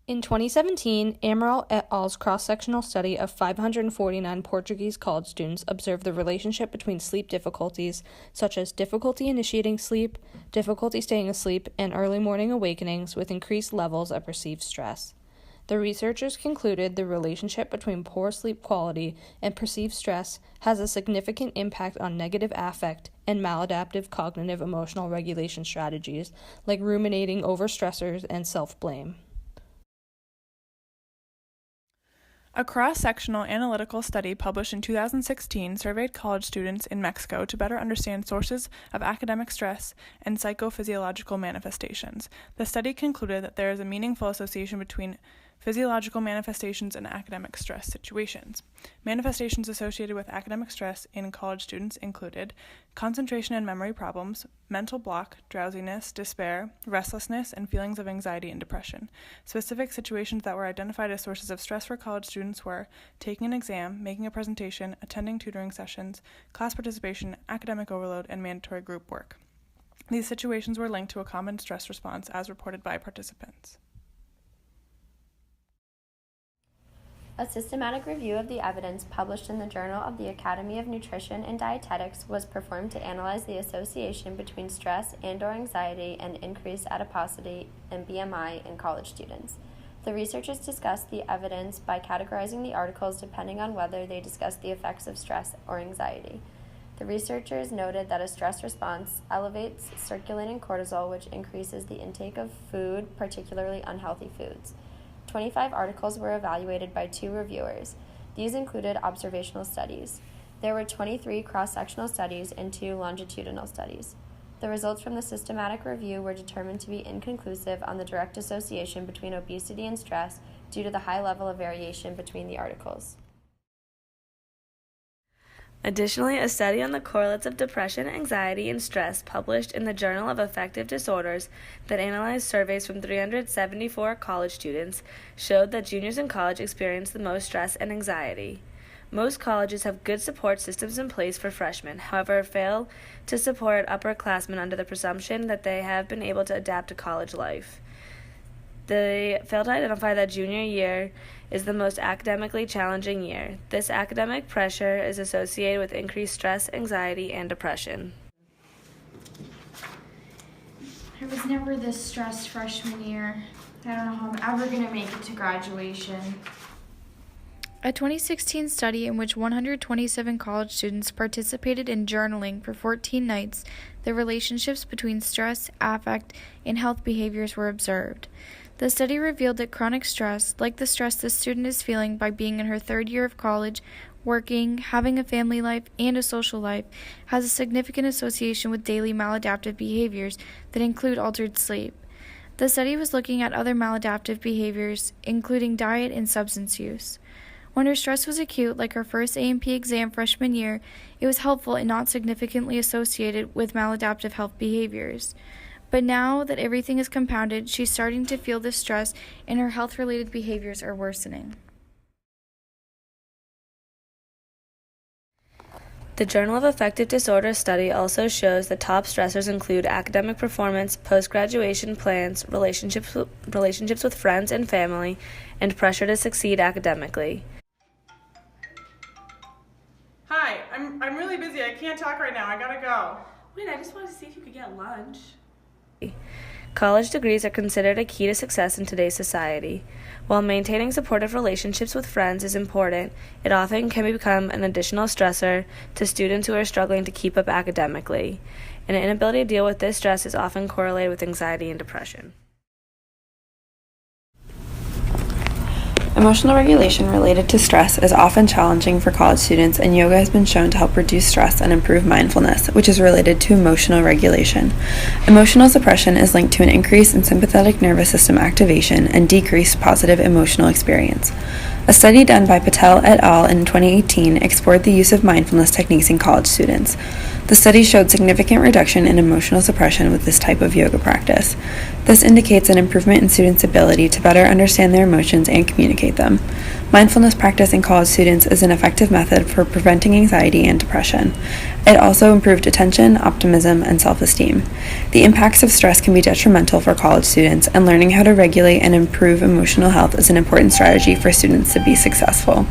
In 2017, Amaral et al.'s cross-sectional study of 549 Portuguese college students observed the relationship between sleep difficulties, such as difficulty initiating sleep, difficulty staying asleep, and early morning awakenings with increased levels of perceived stress. The researchers concluded the relationship between poor sleep quality and perceived stress has a significant impact on negative affect and maladaptive cognitive emotional regulation strategies like ruminating over stressors and self-blame. A cross-sectional analytical study published in 2016 surveyed college students in Mexico to better understand sources of academic stress and psychophysiological manifestations. The study concluded that there is a meaningful association between physiological manifestations and academic stress situations. Manifestations associated with academic stress in college students included concentration and memory problems, mental block, drowsiness, despair, restlessness, and feelings of anxiety and depression. Specific situations that were identified as sources of stress for college students were taking an exam, making a presentation, attending tutoring sessions, class participation, academic overload, and mandatory group work. These situations were linked to a common stress response as reported by participants. A systematic review of the evidence published in the Journal of the Academy of Nutrition and Dietetics was performed to analyze the association between stress and/or anxiety and increased adiposity and BMI in college students. The researchers discussed the evidence by categorizing the articles depending on whether they discussed the effects of stress or anxiety. The researchers noted that a stress response elevates circulating cortisol, which increases the intake of food, particularly unhealthy foods. 25 articles were evaluated by 2 reviewers. These included observational studies. There were 23 cross-sectional studies and 2 longitudinal studies. The results from the systematic review were determined to be inconclusive on the direct association between obesity and stress due to the high level of variation between the articles. Additionally, a study on the correlates of depression, anxiety, and stress published in the Journal of Affective Disorders that analyzed surveys from 374 college students showed that juniors in college experience the most stress and anxiety. Most colleges have good support systems in place for freshmen, however, fail to support upperclassmen under the presumption that they have been able to adapt to college life. They fail to identify that junior year is the most academically challenging year. This academic pressure is associated with increased stress, anxiety, and depression. I was never this stressed freshman year. I don't know how I'm ever going to make it to graduation. A 2016 study in which 127 college students participated in journaling for 14 nights, the relationships between stress, affect, and health behaviors were observed. The study revealed that chronic stress, like the stress the student is feeling by being in her 3rd year of college, working, having a family life, and a social life, has a significant association with daily maladaptive behaviors that include altered sleep. The study was looking at other maladaptive behaviors, including diet and substance use. When her stress was acute, like her first A&P exam freshman year, it was helpful and not significantly associated with maladaptive health behaviors. But now that everything is compounded, she's starting to feel this stress and her health-related behaviors are worsening. The Journal of Affective Disorders study also shows that top stressors include academic performance, post-graduation plans, relationships with friends and family, and pressure to succeed academically. Hi, I'm really busy. I can't talk right now. I gotta go. Wait, I just wanted to see if you could get lunch. College degrees are considered a key to success in today's society. While maintaining supportive relationships with friends is important, it often can become an additional stressor to students who are struggling to keep up academically. An inability to deal with this stress is often correlated with anxiety and depression. Emotional regulation related to stress is often challenging for college students, and yoga has been shown to help reduce stress and improve mindfulness, which is related to emotional regulation. Emotional suppression is linked to an increase in sympathetic nervous system activation and decreased positive emotional experience. A study done by Patel et al. In 2018 explored the use of mindfulness techniques in college students. The study showed significant reduction in emotional suppression with this type of yoga practice. This indicates an improvement in students' ability to better understand their emotions and communicate them. Mindfulness practice in college students is an effective method for preventing anxiety and depression. It also improved attention, optimism, and self-esteem. The impacts of stress can be detrimental for college students, and learning how to regulate and improve emotional health is an important strategy for students to be successful.